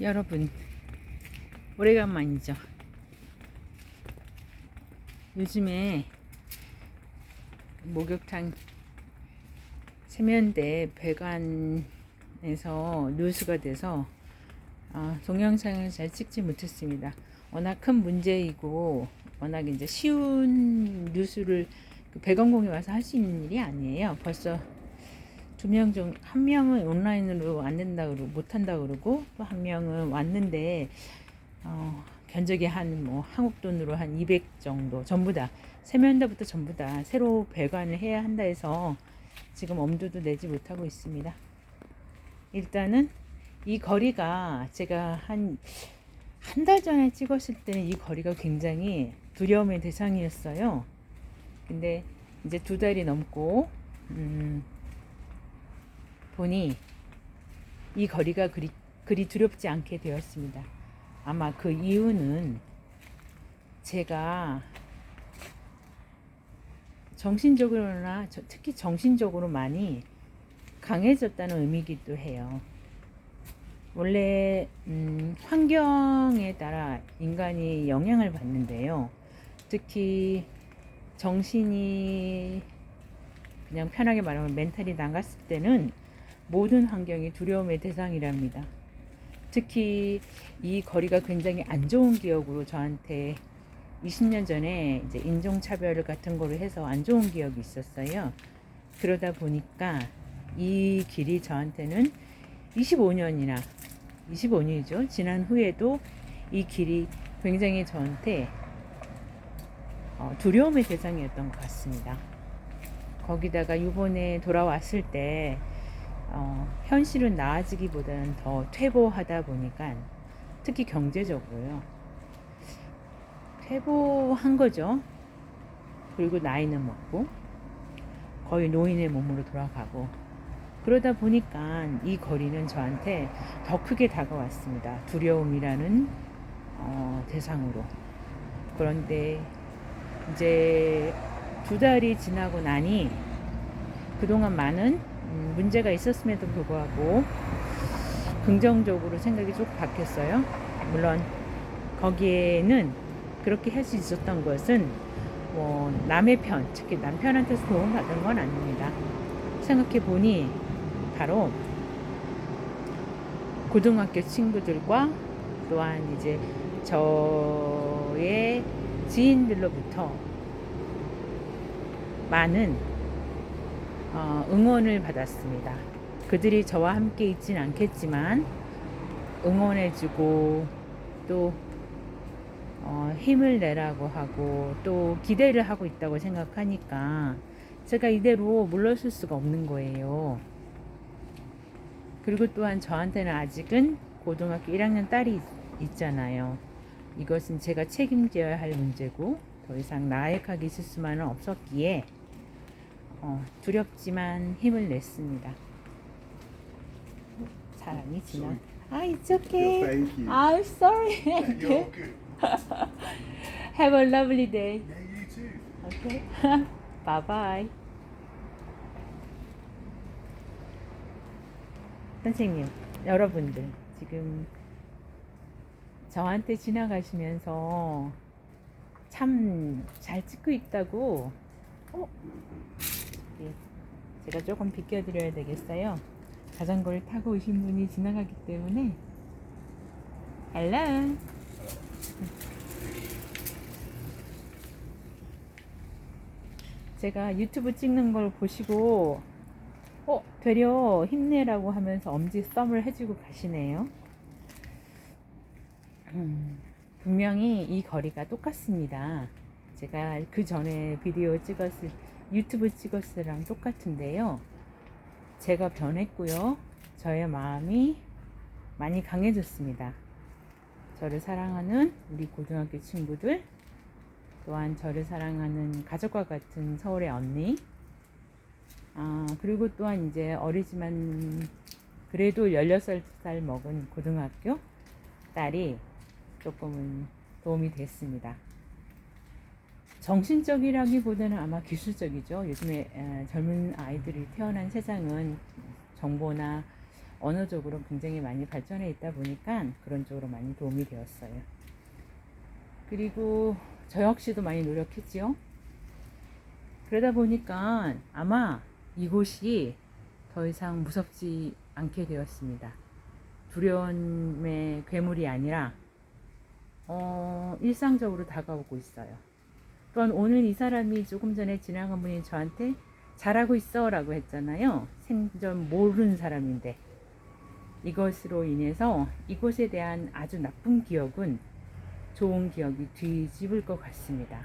여러분, 오래간만이죠. 요즘에 목욕탕 세면대 배관에서 누수가 돼서 동영상을 잘 찍지 못했습니다. 워낙 큰 문제이고 워낙 이제 쉬운 누수를 배관공에 와서 할 수 있는 일이 아니에요. 벌써 한 명은 온라인으로 안 된다 그러고 못 한다 그러고, 또 한 명은 왔는데 견적이 한국 돈으로 한 200 정도, 전부 다 세면대부터 전부 다 새로 배관을 해야 한다 해서 지금 엄두도 내지 못하고 있습니다. 일단은 이 거리가 제가 한 달 전에 찍었을 때는 이 거리가 굉장히 두려움의 대상이었어요. 근데 이제 2달이 넘고 보니 이 거리가 그리 두렵지 않게 되었습니다. 아마 그 이유는 제가 정신적으로나 특히 정신적으로 많이 강해졌다는 의미이기도 해요. 원래 환경에 따라 인간이 영향을 받는데요. 특히 정신이, 그냥 편하게 말하면 멘탈이 나갔을 때는 모든 환경이 두려움의 대상이랍니다. 특히 이 거리가 굉장히 안 좋은 기억으로 저한테 20년 전에 이제 인종차별 같은 거를 해서 안 좋은 기억이 있었어요. 그러다 보니까 이 길이 저한테는 25년이죠. 지난 후에도 이 길이 굉장히 저한테 두려움의 대상이었던 것 같습니다. 거기다가 이번에 돌아왔을 때 현실은 나아지기보다는 더 퇴보하다 보니까, 특히 경제적으로요, 퇴보한 거죠. 그리고 나이는 먹고 거의 노인의 몸으로 돌아가고, 그러다 보니까 이 거리는 저한테 더 크게 다가왔습니다. 두려움이라는 대상으로. 그런데 이제 2달이 지나고 나니 그동안 많은 문제가 있었음에도 불구하고 긍정적으로 생각이 쭉 바뀌었어요. 물론 거기에는 그렇게 할 수 있었던 것은 남의 편, 특히 남편한테서 도움받은 건 아닙니다. 생각해 보니 바로 고등학교 친구들과 또한 이제 저의 지인들로부터 많은 응원을 받았습니다. 그들이 저와 함께 있진 않겠지만 응원해주고, 또 힘을 내라고 하고, 또 기대를 하고 있다고 생각하니까 제가 이대로 물러설 수가 없는 거예요. 그리고 또한 저한테는 아직은 고등학교 1학년 딸이 있잖아요. 이것은 제가 책임져야 할 문제고 더 이상 나약하게 있을 수만은 없었기에 두렵지만 힘을 냈습니다. 사람이 지나. It's okay. Thank you. I'm sorry. You're good. Have a lovely day. Yeah, you too. Okay. Bye bye. 선생님, 여러분들 지금 저한테 지나가시면서 참 잘 찍고 있다고. 예, 제가 조금 비켜드려야 되겠어요. 자전거를 타고 오신 분이 지나가기 때문에. Hello. 제가 유튜브 찍는 걸 보시고 되려 힘내라고 하면서 엄지 썸을 해주고 가시네요. 분명히 이 거리가 똑같습니다. 제가 그 전에 유튜브 찍었을 때랑 똑같은데요. 제가 변했고요. 저의 마음이 많이 강해졌습니다. 저를 사랑하는 우리 고등학교 친구들, 또한 저를 사랑하는 가족과 같은 서울의 언니, 그리고 또한 이제 어리지만 그래도 16살 먹은 고등학교 딸이 조금은 도움이 됐습니다. 정신적이라기보다는 아마 기술적이죠. 요즘에 젊은 아이들이 태어난 세상은 정보나 언어적으로 굉장히 많이 발전해 있다 보니까 그런 쪽으로 많이 도움이 되었어요. 그리고 저 역시도 많이 노력했지요. 그러다 보니까 아마 이곳이 더 이상 무섭지 않게 되었습니다. 두려움의 괴물이 아니라 일상적으로 다가오고 있어요. 또한 오늘 이 사람이 조금 전에 지나간 분이 저한테 잘하고 있어 라고 했잖아요. 생전 모르는 사람인데 이것으로 인해서 이곳에 대한 아주 나쁜 기억은 좋은 기억이 뒤집을 것 같습니다.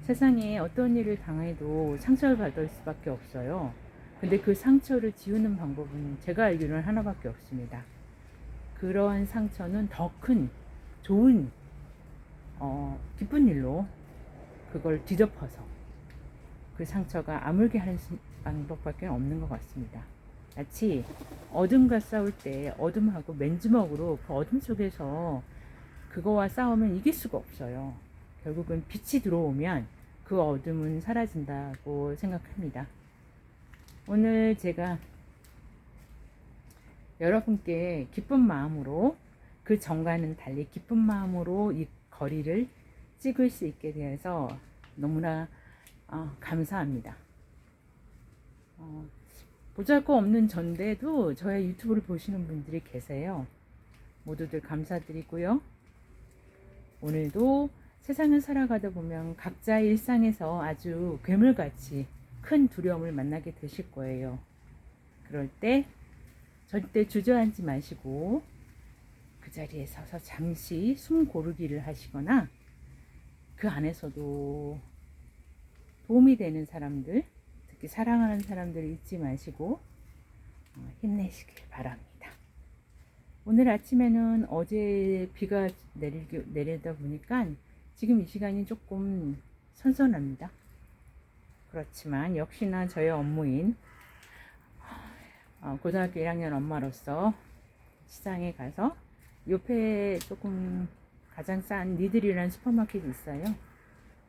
세상에 어떤 일을 당해도 상처를 받을 수밖에 없어요. 근데 그 상처를 지우는 방법은 제가 알기로는 하나밖에 없습니다. 그런 상처는 더 큰 좋은 기쁜 일로 그걸 뒤덮어서 그 상처가 아물게 하는 방법밖에 없는 것 같습니다. 마치 어둠과 싸울 때 어둠하고 맨주먹으로 그 어둠 속에서 그거와 싸우면 이길 수가 없어요. 결국은 빛이 들어오면 그 어둠은 사라진다고 생각합니다. 오늘 제가 여러분께 기쁜 마음으로 그 전과는 달리 기쁜 마음으로 이 거리를 찍을 수 있게 되어서 너무나 감사합니다. 보잘것없는 전데도 저의 유튜브를 보시는 분들이 계세요. 모두들 감사드리고요. 오늘도 세상을 살아가다 보면 각자의 일상에서 아주 괴물같이 큰 두려움을 만나게 되실 거예요. 그럴 때 절대 주저앉지 마시고 그 자리에 서서 잠시 숨 고르기를 하시거나 그 안에서도 도움이 되는 사람들, 특히 사랑하는 사람들을 잊지 마시고 힘내시길 바랍니다. 오늘 아침에는 어제 비가 내리다 보니까 지금 이 시간이 조금 선선합니다. 그렇지만 역시나 저의 업무인 고등학교 1학년 엄마로서 시장에 가서 옆에 조금 가장 싼 니들이라는 슈퍼마켓이 있어요.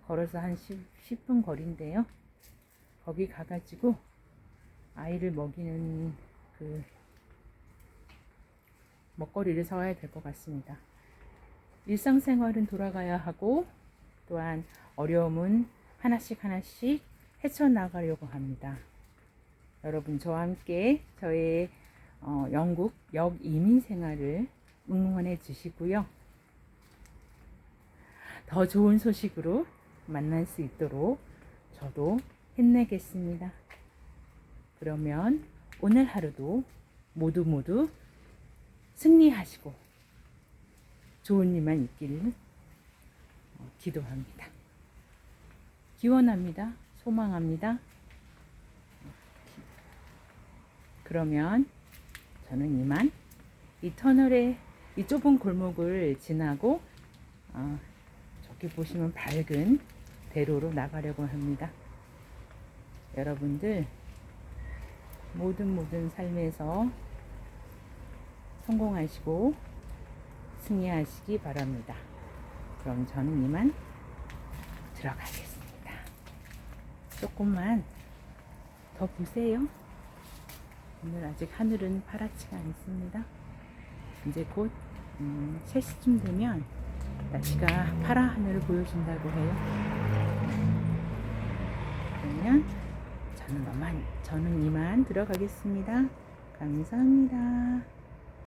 걸어서 한 10분 거리인데요. 거기 가가지고 아이를 먹이는 그 먹거리를 사와야 될 것 같습니다. 일상생활은 돌아가야 하고 또한 어려움은 하나씩 헤쳐나가려고 합니다. 여러분 저와 함께 저의 영국 역이민 생활을 응원해 주시고요. 더 좋은 소식으로 만날 수 있도록 저도 힘내겠습니다. 그러면 오늘 하루도 모두 승리하시고 좋은 일만 있기를 기도합니다. 기원합니다. 소망합니다. 그러면 저는 이만 이 터널의 이 좁은 골목을 지나고 저기 보시면 밝은 대로로 나가려고 합니다. 여러분들 모든 삶에서 성공하시고 승리하시기 바랍니다. 그럼 저는 이만 들어가겠습니다. 조금만 더 보세요. 오늘 아직 하늘은 파랗지가 않습니다. 이제 곧 3시쯤 되면 날씨가 파란 하늘을 보여준다고 해요. 그러면 저는 이만 들어가겠습니다. 감사합니다.